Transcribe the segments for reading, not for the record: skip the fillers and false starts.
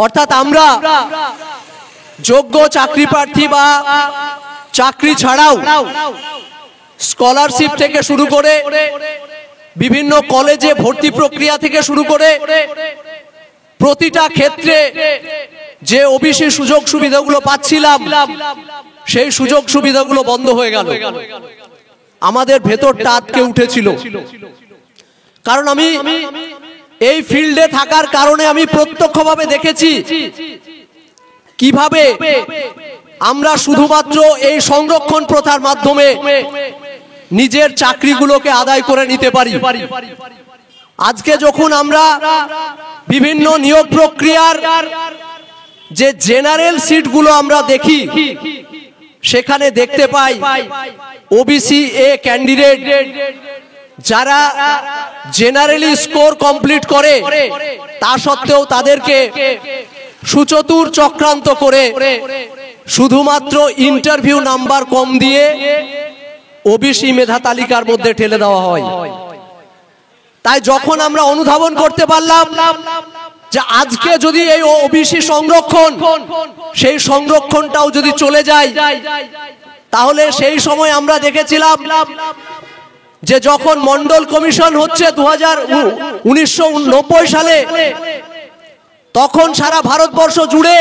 অর্থাৎ আমরা যোগ্য চাকরি প্রার্থী বা চাকরি ছাড়াও স্কলারশিপ থেকে শুরু করে বিভিন্ন কলেজে ভর্তি প্রক্রিয়া থেকে শুরু করে প্রতিটা ক্ষেত্রে যে ওবিসি সুযোগ সুবিধাগুলো পাচ্ছিলাম সেই সুযোগ সুবিধাগুলো বন্ধ হয়ে গেল। আমাদের ভেতরটা আটকে উঠেছিল। কারণ আমি এই ফিল্ডে থাকার কারণে আমি প্রত্যক্ষভাবে দেখেছি কিভাবে আমরা শুধুমাত্র এই সংরক্ষণ প্রথার মাধ্যমে নিজের চাকরিগুলোকে আদায় করে নিতে পারি। আজকে যখন আমরা বিভিন্ন নিয়োগ প্রক্রিয়ার যে জেনারেল সিটগুলো আমরা দেখি, সেখানে দেখতে পাই ওবিসি এ ক্যান্ডিডেট যারা জেনারেলি স্কোর কমপ্লিট করে তা সত্ত্বেও তাদেরকে সুচতুর চক্রান্ত করে শুধুমাত্র ইন্টারভিউ নাম্বার কম দিয়ে ওবিসি মেধা তালিকার মধ্যে ঠেলে দেওয়া হয়। তাই যখন আমরা অনুধাবন করতে পারলাম যে আজকে যদি এই ওবিসি সংরক্ষণ সেই সংরক্ষণটাও যদি চলে যায়, তাহলে সেই সময় আমরা দেখেছিলাম যে যখন মন্ডল কমিশন হচ্ছে 1990 সালে, তখন সারা ভারতবর্ষ জুড়ে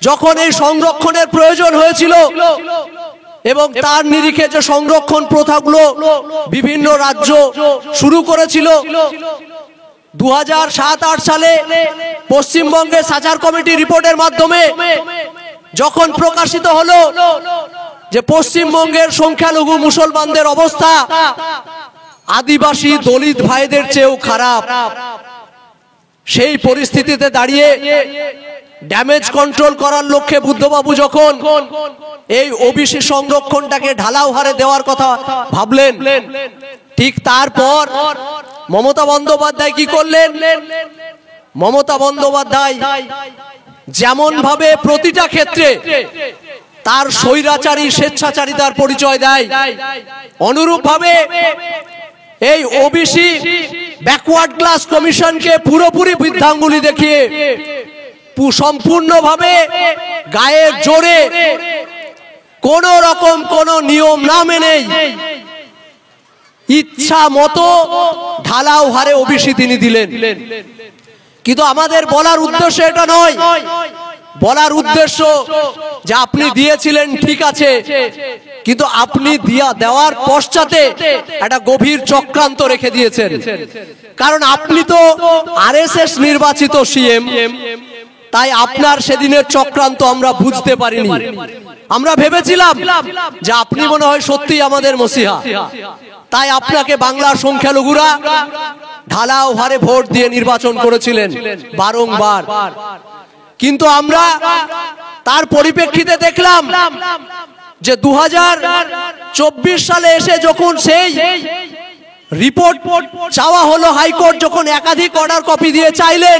যখন এই সংরক্ষণের প্রয়োজন হয়েছিল এবং তার নিরিখে যে সংরক্ষণ প্রথাগুলো বিভিন্ন রাজ্য শুরু করেছিল, 2007-08 সালে পশ্চিমবঙ্গের সাচার কমিটি রিপোর্টের মাধ্যমে যখন প্রকাশিত হলো যে পশ্চিমবঙ্গের সংখ্যালঘু মুসলমানদের অবস্থা আদিবাসী দলিত ভাইদের চেয়েও খারাপ, সেই পরিস্থিতিতে দাঁড়িয়ে ড্যামেজ কন্ট্রোল করার লক্ষ্যে বুদ্ধবাবু যখন এই ওবিসি সংরক্ষণটাকে ঢালাও হারে দেওয়ার কথা ভাবলেন, ঠিক তারপর মমতা বন্দ্যোপাধ্যায় কি করলেন? মমতা বন্দ্যোপাধ্যায় যেমন ভাবে প্রতিটা ক্ষেত্রে তার স্বৈরাচারী স্বেচ্ছাচারিতার পরিচয় দেয়, অনুরূপ ভাবে এই ওবিসি ব্যাকওয়ার্ড ক্লাস কমিশনকে পুরোপুরি বৃদ্ধাঙ্গুলি দেখিয়ে সম্পূর্ণভাবে গায়ের জোরে কোন রকম কোন নিয়ম না মেনেই ইচ্ছা মতো ঢালাও হারে ওবিসি তিনি দিলেন। কিন্তু আমাদের বলার উদ্দেশ্য এটা নয়, বলার উদ্দেশ্য যে আপনি দিয়েছিলেন ঠিক আছে, কিন্তু আপনি দেওয়ার পশ্চাতে একটা গভীর চক্রান্ত রেখে দিয়েছেন। কারণ আপনি তো আরএসএস নির্বাচিত সিএম, তাই আপনার সেদিনের চক্রান্ত আমরা বুঝতে পারিনি। আমরা ভেবেছিলাম যে আপনি মনে হয় সত্যিই আমাদের মসিহা, তাই আপনাকে বাংলার সংখ্যালঘুরা ঢালাও হারে ভোট দিয়ে নির্বাচন করেছিলেন বারংবার। কিন্তু আমরা তার পরিপ্রেক্ষিতে দেখলাম যে 2024 সালে এসে যখন সেই রিপোর্ট চাওয়া হলো, হাইকোর্ট যখন একাধিক অর্ডার কপি দিয়ে চাইলেন,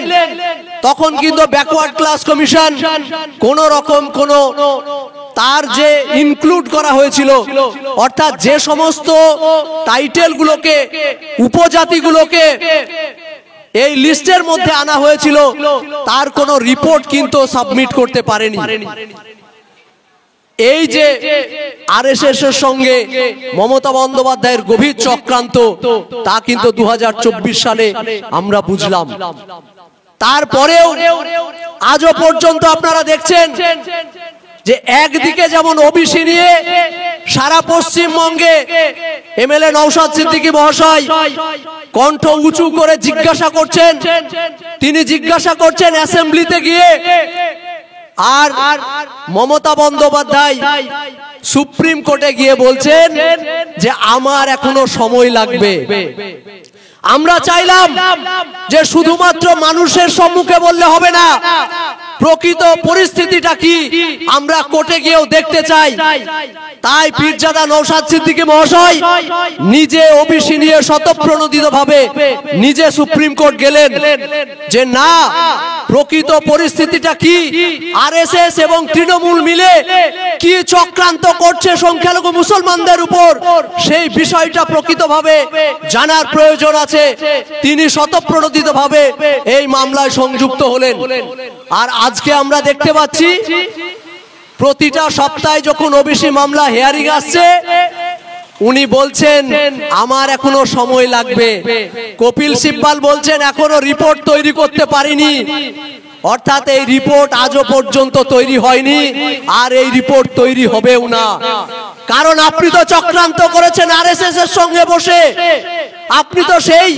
তখন কিন্তু ব্যাকওয়ার্ড ক্লাস কমিশন কোন রকম কোন তার যে ইনক্লুড করা হয়েছিল, অর্থাৎ যে সমস্ত টাইটেলগুলোকে উপজাতিগুলোকে এই লিস্টের মধ্যে আনা হয়েছিল, তার কোনো রিপোর্ট কিন্তু সাবমিট করতে পারেনি। এই যে আরএসএস এর সঙ্গে মমতা বন্দ্যোপাধ্যায়ের গভীর চক্রান্ত, তা কিন্তু 2024 সালে আমরা বুঝলাম। তারপরেও আজও পর্যন্ত আপনারা দেখছেন যে একদিকে যেমন ওবিসি নিয়ে সারা পশ্চিমবঙ্গে এমএলএ নওশাদ সিদ্দিকী মহাশয় কণ্ঠ উঁচু করে জিজ্ঞাসা করছেন, তিনি জিজ্ঞাসা করছেন অ্যাসেম্বলিতে গিয়ে, আর মমতা বন্দ্যোপাধ্যায় সুপ্রিম কোর্টে গিয়ে বলছেন যে আমার এখনো সময় লাগবে। আমরা চাইলাম যে শুধুমাত্র মানুষের সম্মুখে বললে হবে না, প্রকৃত পরিস্থিতিটা কি আমরা কোর্টে গিয়েও দেখতে চাই। তাই পীরজাদা নওশাদ সিদ্দিকী মহাশয় নিজে ওবিসি নিয়ে স্বতঃপ্রণোদিতভাবে নিজে সুপ্রিম কোর্ট গেলেন যে না, প্রকৃত পরিস্থিতিটা কি, আরএসএস এবং তৃণমূল মিলে কি চক্রান্ত করছে সংখ্যালঘু মুসলমানদের উপর, সেই বিষয়টা প্রকৃতভাবে জানার প্রয়োজন আছে। তিনি স্বতঃপ্রণোদিতভাবে এই মামলায় সংযুক্ত হলেন। আর আজকে আমরা দেখতে পাচ্ছি প্রতিটা সপ্তাহে যখন ওবিসি মামলা হিয়ারিং আসছে, উনি বলছেন আমার এখনো সময় লাগবে। কপিল সিব্বাল বলছেন এখনো রিপোর্ট তৈরি করতে পারিনি, অর্থাৎ এই রিপোর্ট আজও পর্যন্ত তৈরি হয়নি, আর এই রিপোর্ট তৈরি হবেও না। কারণ আপনি তো চক্রান্ত করেছেন আরএসএস এর সঙ্গে বসে। আপনি তো সেই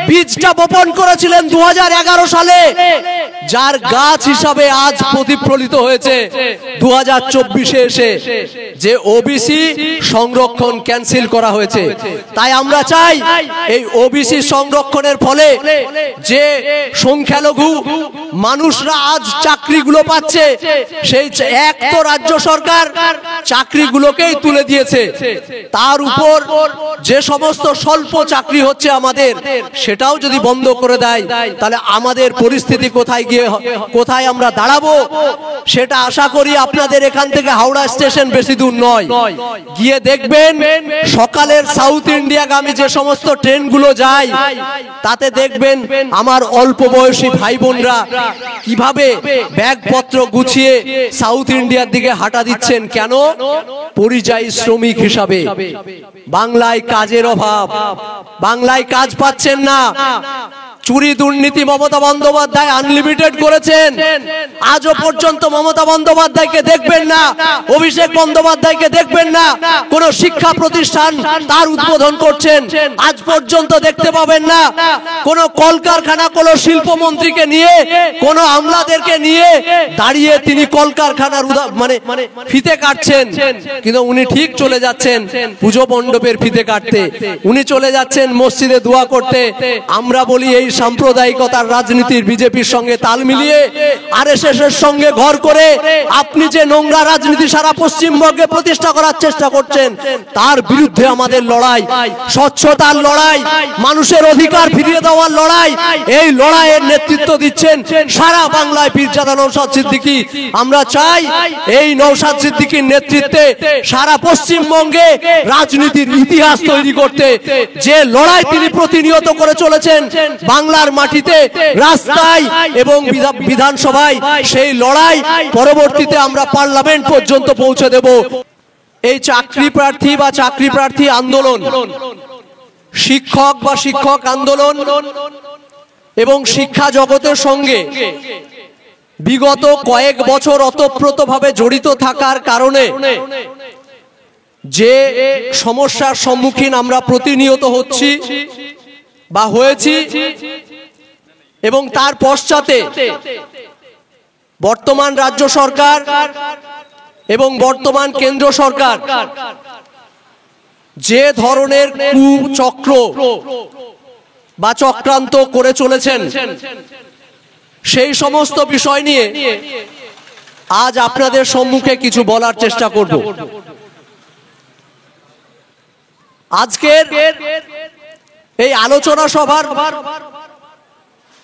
বীজটা বপন করেছিলেন 2011 সালে, যার গাছ হিসাবে আজ প্রতিফলিত হয়েছে 2024-এ এসে, যে ওবিসি সংরক্ষণ ক্যান্সেল করা হয়েছে। তাই আমরা চাই এই ওবিসি সংরক্ষণের ফলে যে সংখ্যালঘু মানুষরা আজ চাকরিগুলো পাচ্ছে, সেই এক তো রাজ্য সরকার চাকরিগুলোকেই তুলে দিয়েছে, তার উপর যে সমস্ত স্বল্প চাকরি হচ্ছে আমাদের, সেটাও যদি বন্ধ করে দেয়, তাহলে আমাদের পরিস্থিতি কোথায় আমরা দাঁড়াবো, সেটা আশা করি আপনাদের এখান থেকে হাওড়া স্টেশন বেশি দূর নয়, গিয়ে দেখবেন সকালের সাউথ ইন্ডিয়াগামী যে সমস্ত ট্রেনগুলো যায়, তাতে দেখবেন আমার অল্প বয়সী ভাই বোনরা কিভাবে ব্যাগপত্র গুছিয়ে সাউথ ইন্ডিয়ার দিকে হাঁটা দিচ্ছেন। কেন? পরিযায়ী শ্রমিক হিসাবে। বাংলায় কাজের অভাব, বাংলায় কাজ পাচ্ছেন না। চুরি দুর্নীতি মমতা বন্দ্যোপাধ্যায় আনলিমিটেড করেছেন, আজও পর্যন্ত মমতা বন্দ্যোপাধ্যায়কে দেখবেন না, অভিষেক বন্দ্যোপাধ্যায়কে দেখবেন না কোন শিক্ষা প্রতিষ্ঠান তার উদ্বোধন করছেন, আজ পর্যন্ত দেখতে পাবেন না কোন কলকারখানা, কোন শিল্পমন্ত্রীকে নিয়ে, কোন আমলাদেরকে নিয়ে দাঁড়িয়ে তিনি কলকারখানার মানে ফিতে কাটছেন। কিন্তু উনি ঠিক চলে যাচ্ছেন পুজো মণ্ডপের ফিতে কাটতে, উনি চলে যাচ্ছেন মসজিদে দোয়া করতে। আমরা বলি এই সাম্প্রদায়িকতার রাজনীতির বিজেপির সঙ্গে তাল মিলিয়ে আরএসএস এর সঙ্গে ঘর করে আপনি যে নোংরা রাজনীতি সারা পশ্চিমবঙ্গে প্রতিষ্ঠা করার চেষ্টা করছেন, তার বিরুদ্ধে আমাদের লড়াই, স্বচ্ছতার লড়াই, মানুষের অধিকার ফিরিয়ে দেওয়ার লড়াই। এই লড়াইয়ের নেতৃত্ব দিচ্ছেন সারা বাংলায় পীরজাদা নওশাদ সিদ্দিকী। আমরা চাই এই নওশাদ সিদ্দিকীর নেতৃত্বে সারা পশ্চিমবঙ্গে রাজনীতির ইতিহাস তৈরি করতে, যে লড়াই তিনি প্রতিনিয়ত করে চলেছেন বাংলার মাটিতে, রাস্তায় এবং বিধানসভায়, সেই লড়াই পরবর্তীতে আমরা পার্লামেন্ট পর্যন্ত পৌঁছে দেব। এই চাকরি প্রার্থী বা চাকরি প্রার্থী আন্দোলন, শিক্ষক বা শিক্ষক আন্দোলন এবং শিক্ষা জগতের সঙ্গে বিগত কয়েক বছর ওতপ্রোতভাবে জড়িত থাকার কারণে যে সমস্যার সম্মুখীন আমরা প্রতিনিয়ত হচ্ছি বা হয়েছি, এবং তার পশ্চাতে বর্তমান রাজ্য সরকার এবং বর্তমান কেন্দ্র সরকার যে ধরনের কুচক্র বা চক্রান্ত করে চলেছেন, সেই সমস্ত বিষয় নিয়ে আজ আপনাদের সম্মুখে কিছু বলার চেষ্টা করব। আজকের এই আলোচনা সভার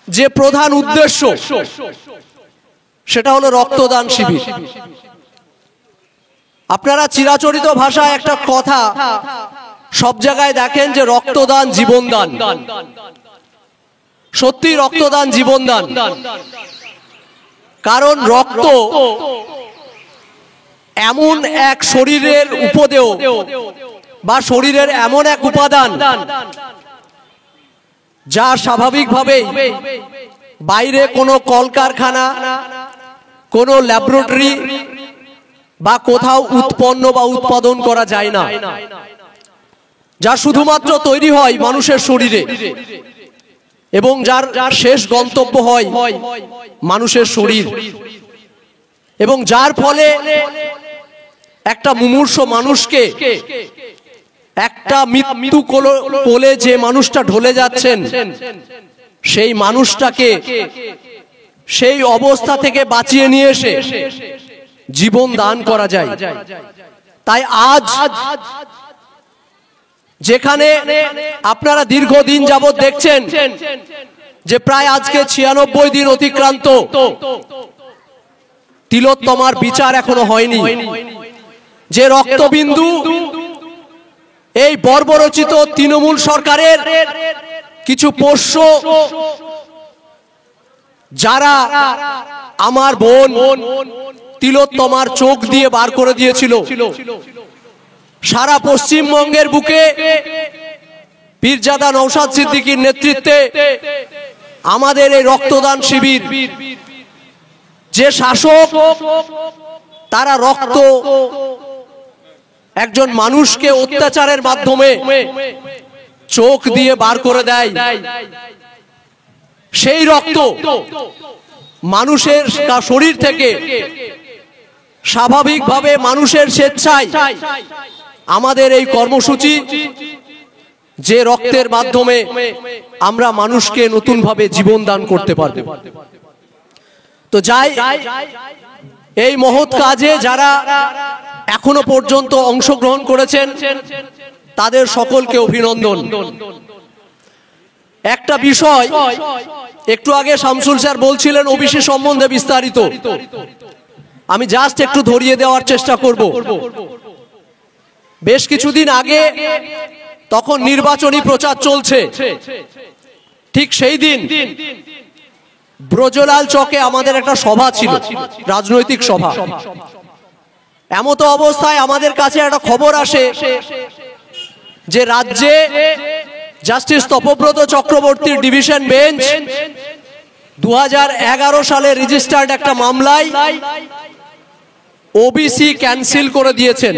যে প্রধান উদ্দেশ্য, সেটা হলো রক্তদান শিবির। আপনারা চিরাচরিত ভাষায় একটা কথা সব জায়গায় দেখেন যে রক্তদান জীবনদান। সত্যি রক্তদান জীবনদান, কারণ রক্ত এমন এক শরীরের উপদেয় বা শরীরের এমন এক উপাদান, যা স্বাভাবিকভাবেই বাইরে কোনো কলকারখানা, কোনো ল্যাবরেটরি বা কোথাও উৎপন্ন বা উৎপাদন করা যায় না, যা শুধুমাত্র তৈরি হয় মানুষের শরীরে, এবং যার শেষ গন্তব্য হয় মানুষের শরীর, এবং যার ফলে একটা মুমূর্ষ মানুষকে, একটা মৃত্যু কোলে যে মানুষটা ঢলে যাচ্ছেন, সেই মানুষটাকে সেই অবস্থা থেকে বাঁচিয়ে নিয়ে এসে জীবন দান করা যায়। তাই আজ যেখানে আপনারা দীর্ঘদিন যাবত দেখছেন যে প্রায় আজকে 96 দিন অতিক্রান্ত, তিলোত্তমার বিচার এখনো হয়নি। যে রক্তবিন্দু এই বর্বরচিত তৃণমূল সরকারের কিছু পোষ্য, যারা আমার বোন তিলোত্তমার চোখ দিয়ে বার করে দিয়েছিল, সারা পশ্চিমবঙ্গের বুকে পীরজাদা নওশাদ সিদ্দিকীর নেতৃত্বে আমাদের এই রক্তদান শিবির, যে শাসক তারা রক্ত একজন মানুষকে অত্যাচারের মাধ্যমে চোখ দিয়ে বার করে দেয়, সেই রক্ত মানুষের শরীর থেকে স্বাভাবিকভাবে মানুষের স্বেচ্ছায় আমাদের এই কর্মসূচি, যে রক্তের মাধ্যমে আমরা মানুষকে নতুন ভাবে জীবন দান করতে পারব। তো যাই, এই মহৎ কাজে যারা এখনো পর্যন্ত অংশগ্রহণ করেছেন তাদের সকলকে অভিনন্দন। একটা বিষয় একটু আগে শামসুল স্যার বলছিলেন ওবিসি সম্বন্ধে বিস্তারিত, আমি জাস্ট একটু ধরিয়ে দেওয়ার চেষ্টা করব। বেশ কিছুদিন আগে, তখন নির্বাচনী প্রচার চলছে, ঠিক সেই দিন ব্রজলাল চকে আমাদের একটা সভা ছিল, রাজনৈতিক সভা। এমতো অবস্থায় আমাদের কাছে একটা খবর আসে যে রাজ্যে জাস্টিস তপব্রত চক্রবর্তীর ডিভিশন বেঞ্চ 2011 সালে রেজিস্টার্ড একটা মামলায় ওবিসি ক্যান্সেল করে দিয়েছেন।